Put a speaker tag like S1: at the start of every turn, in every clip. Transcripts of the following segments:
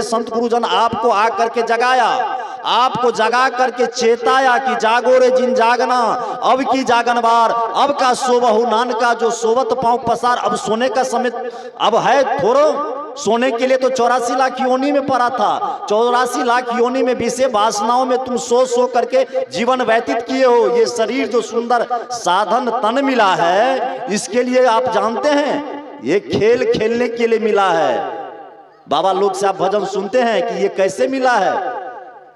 S1: संत गुरुजन आपको आकर के जगाया, आपको जगा करके चेताया कि जागो रे जिन जागना, अब की जागन बार, अब का सोवहु नानका, जो सोवत पांव पसार। अब सोने का समय अब है थोड़ो, सोने के लिए तो 84 लाख योनि में पड़ा था, 84 लाख योनि में विषय वासनाओं में तुम सो करके जीवन व्यतीत किए हो। ये शरीर जो सुंदर साधन तन मिला है, इसके लिए आप जानते हैं ये खेल खेलने के लिए मिला है। बाबा लोग से आप भजन सुनते हैं कि ये कैसे मिला है।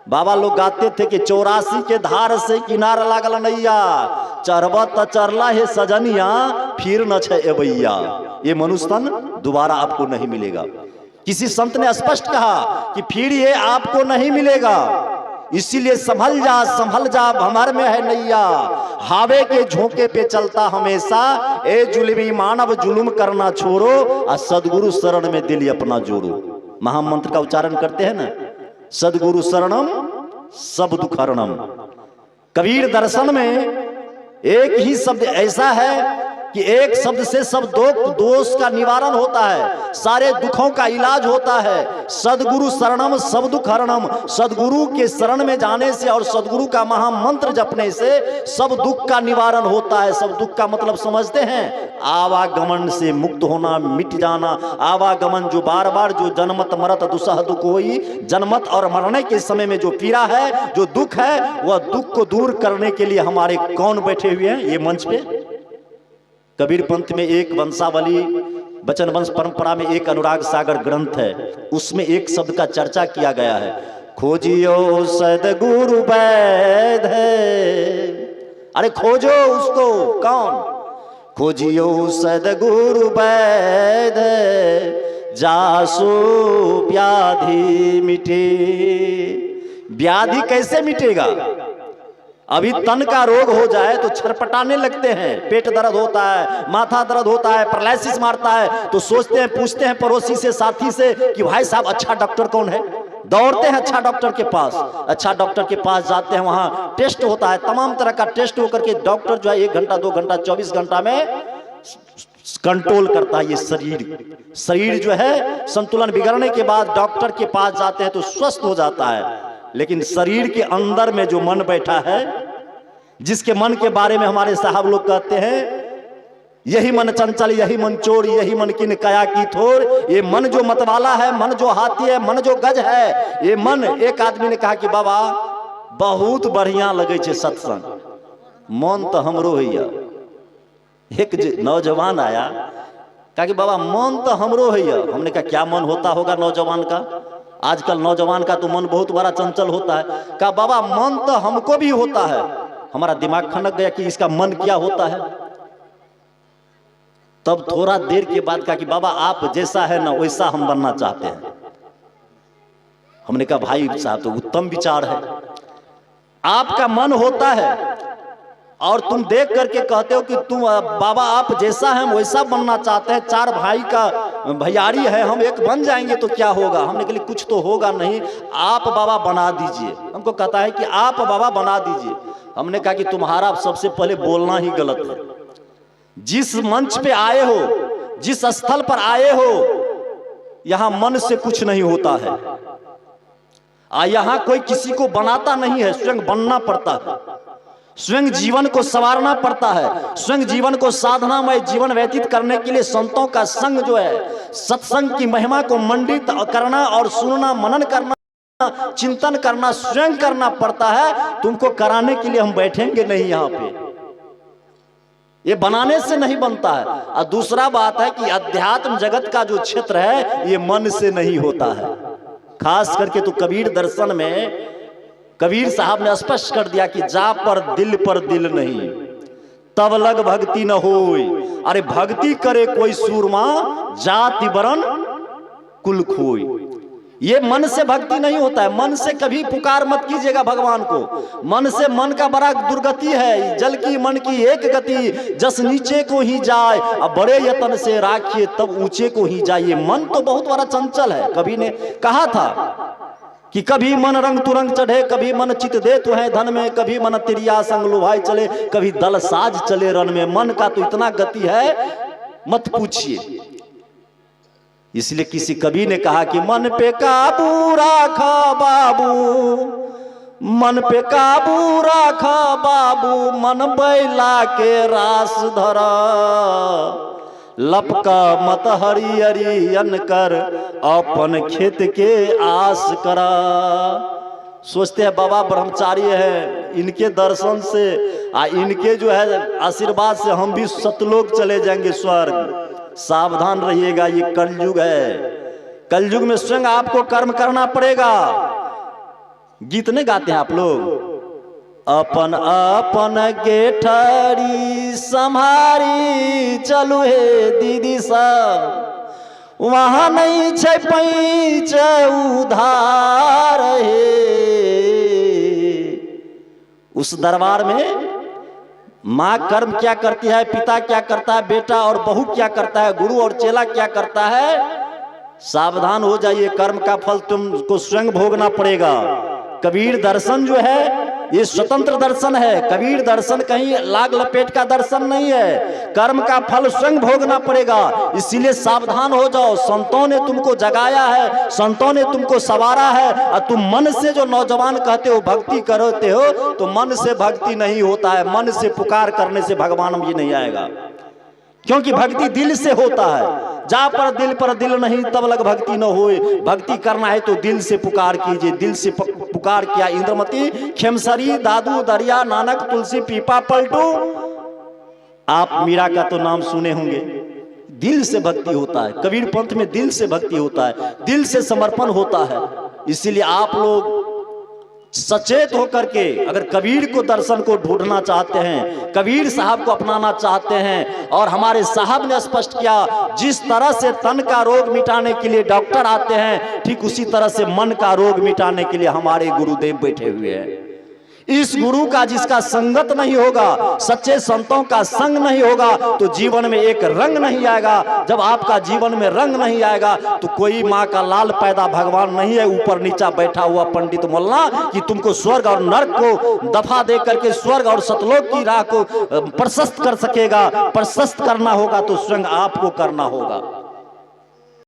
S1: बाबा लोग गाते थे कि 84 के धार से किनार लागल नैया, चढ़बा त चरला है सजनिया, फिर न छे एबैया। ये मनुष्य तन दोबारा आपको नहीं मिलेगा। किसी संत ने स्पष्ट कहा कि फिर ये आपको नहीं मिलेगा, इसीलिए संभल जा भंवर में है नैया, हावे के झोंके पे चलता हमेशा, ए जुल्मी मानव जुलुम करना छोड़ो, और सदगुरु शरण में दिल अपना जोड़ो। महामंत्र का उच्चारण करते हैं ना, सदगुरु शरणम सब दुखहरणम। कबीर दर्शन में एक ही शब्द ऐसा है कि एक शब्द से सब दोष का निवारण होता है, सारे दुखों का इलाज होता है। सदगुरु शरणम सब दुख हरणम। सदगुरु के शरण में जाने से और सदगुरु का महामंत्र जपने से सब दुख का निवारण होता है। सब दुख का मतलब समझते हैं, आवागमन से मुक्त होना, मिट जाना। आवागमन जो बार बार जो जन्मत मरत दुसह दुख होई, जन्मत और मरने के समय में जो पीड़ा है, जो दुख है, वह दुख को दूर करने के लिए हमारे कौन बैठे हुए हैं ये मंच पे। कबीर पंथ में एक वंशावली वचन वंश परंपरा में एक अनुराग सागर ग्रंथ है, उसमें एक शब्द का चर्चा किया गया है, खोजियो सदगुरु वैद है। अरे खोजो उसको, कौन? खोजियो सदगुरु वैद है, जासो व्याधि मिटे। व्याधि कैसे मिटेगा? अभी तन का रोग हो जाए तो छरपटाने लगते हैं, पेट दर्द होता है, माथा दर्द होता है, पैरालिसिस मारता है, तो सोचते हैं, पूछते हैं पड़ोसी से, साथी से कि भाई साहब अच्छा डॉक्टर कौन है। दौड़ते हैं अच्छा डॉक्टर के पास। अच्छा डॉक्टर के पास जाते हैं, वहां टेस्ट होता है, तमाम तरह का टेस्ट होकर के डॉक्टर जो है 1 घंटा 2 घंटा 24 घंटा में कंट्रोल करता है ये शरीर जो है संतुलन बिगड़ने के बाद डॉक्टर के पास जाते हैं तो स्वस्थ हो जाता है। लेकिन शरीर के अंदर में जो मन बैठा है, जिसके मन के बारे में हमारे साहब लोग कहते हैं, यही मन चंचल, यही मन चोर, यही मन किन कया की थोर। ये मन जो मतवाला है, मन जो हाथी है, मन जो गज है, ये मन। एक आदमी ने कहा कि बाबा बहुत बढ़िया लगे छे सत्संग, मन तो हमरो हैया। एक नौजवान आया, कहा कि बाबा मन तो हमरो हैया। हमने कहा क्या मन होता होगा नौजवान का? आजकल नौजवान का तो मन बहुत बड़ा चंचल होता है। कहा बाबा मन तो हमको भी होता है। हमारा दिमाग खनक गया कि इसका मन क्या होता है। तब थोड़ा देर के बाद कहा कि बाबा आप जैसा है ना वैसा हम बनना चाहते हैं। हमने कहा भाई साहब तो उत्तम विचार है, आपका मन होता है और तुम देख करके कहते हो कि तुम बाबा आप जैसा है हम वैसा बनना चाहते हैं। 4 भाई का भैयारी है, हम एक बन जाएंगे तो क्या होगा? हमने कहा कुछ तो होगा नहीं, आप बाबा बना दीजिए। हमको कहता है कि आप बाबा बना दीजिए। हमने कहा कि तुम्हारा सबसे पहले बोलना ही गलत है। जिस मंच पे आए हो, जिस स्थल पर आए हो, यहां मन से कुछ नहीं होता है। यहां कोई किसी को बनाता नहीं है, स्वयं बनना पड़ता है, स्वयं जीवन को संवारना पड़ता है। स्वयं जीवन को साधनामय जीवन व्यतीत करने के लिए संतों का संग जो है, सत्संग की महिमा को मंडित करना और सुनना, मनन करना, चिंतन करना स्वयं करना पड़ता है। तुमको कराने के लिए हम बैठेंगे नहीं यहाँ पे, ये बनाने से नहीं बनता है। और दूसरा बात है कि अध्यात्म जगत का जो क्षेत्र है ये मन से नहीं होता है। खास करके तो कबीर दर्शन में कबीर साहब ने स्पष्ट कर दिया कि जा पर दिल नहीं, तब लग भक्ति न होई। अरे भक्ति करे कोई सूरमा, जाति वरण कुल खोई। ये मन से भक्ति नहीं होता है। मन से कभी पुकार मत कीजिएगा भगवान को। मन से मन का बड़ा दुर्गति है। जल की मन की एक गति, जस नीचे को ही जाए, अब बड़े यतन से राखिए तब ऊंचे को ही जाइए। मन तो बहुत बड़ा चंचल है। कभी ने कहा था कि कभी मन रंग तुरंग चढ़े, कभी मन चित दे तो है धन में, कभी मन तिरिया संग लुभाई चले, कभी दल साज चले रन में। मन का तो इतना गति है मत पूछिए। इसलिए किसी कवि ने कहा कि मन पे काबू राखा बाबू, मन पे काबू राखा बाबू, मन बैला के रास धरा, लपका मत हरियरियन कर, अपन खेत के आस करा। सोचते हैं बाबा ब्रह्मचारी है, इनके दर्शन से इनके जो है आशीर्वाद से हम भी सतलोक चले जाएंगे स्वर्ग। सावधान रहिएगा, ये कलयुग है। कलयुग में स्वयं आपको कर्म करना पड़ेगा। गीत नहीं गाते हैं आप लोग, अपन अपन गेठरी संहारी चलू हे दीदी सब, वहां नहीं छे पैंच उधार हे। उस दरबार में माँ कर्म क्या करती है, पिता क्या करता है, बेटा और बहू क्या करता है, गुरु और चेला क्या करता है। सावधान हो जाइए, कर्म का फल तुमको स्वयं भोगना पड़ेगा। कबीर दर्शन जो है ये स्वतंत्र दर्शन है। कबीर दर्शन कहीं लाग लपेट का दर्शन नहीं है, कर्म का फल स्वयं भोगना पड़ेगा। इसीलिए सावधान हो जाओ। संतों ने तुमको जगाया है, संतों ने तुमको सवारा है, और तुम मन से जो नौजवान कहते हो भक्ति करते हो, तो मन से भक्ति नहीं होता है। मन से पुकार करने से भगवान भी नहीं आएगा, क्योंकि भक्ति दिल से होता है। जा पर दिल नहीं तब लग भक्ति न होए। भक्ति करना है तो दिल से पुकार कीजिए। दिल से पुकार किया, इंद्रमती, खेमसरी, दादू, दरिया, नानक, तुलसी, पीपा, पलटू। आप मीरा का तो नाम सुने होंगे। दिल से भक्ति होता है, कबीर पंथ में दिल से भक्ति होता है, दिल से समर्पण होता है। इसीलिए आप लोग सचेत होकर के अगर कबीर को दर्शन को ढूंढना चाहते हैं, कबीर साहब को अपनाना चाहते हैं, और हमारे साहब ने स्पष्ट किया, जिस तरह से तन का रोग मिटाने के लिए डॉक्टर आते हैं, ठीक उसी तरह से मन का रोग मिटाने के लिए हमारे गुरुदेव बैठे हुए हैं। इस गुरु का जिसका संगत नहीं होगा, सच्चे संतों का संग नहीं होगा, तो जीवन में एक रंग नहीं आएगा। जब आपका जीवन में रंग नहीं आएगा तो कोई माँ का लाल पैदा भगवान नहीं है, ऊपर नीचा बैठा हुआ पंडित मोल्ला, कि तुमको स्वर्ग और नरक को दफा दे करके स्वर्ग और सतलोक की राह को प्रशस्त कर सकेगा। प्रशस्त करना होगा तो स्वयं आपको करना होगा।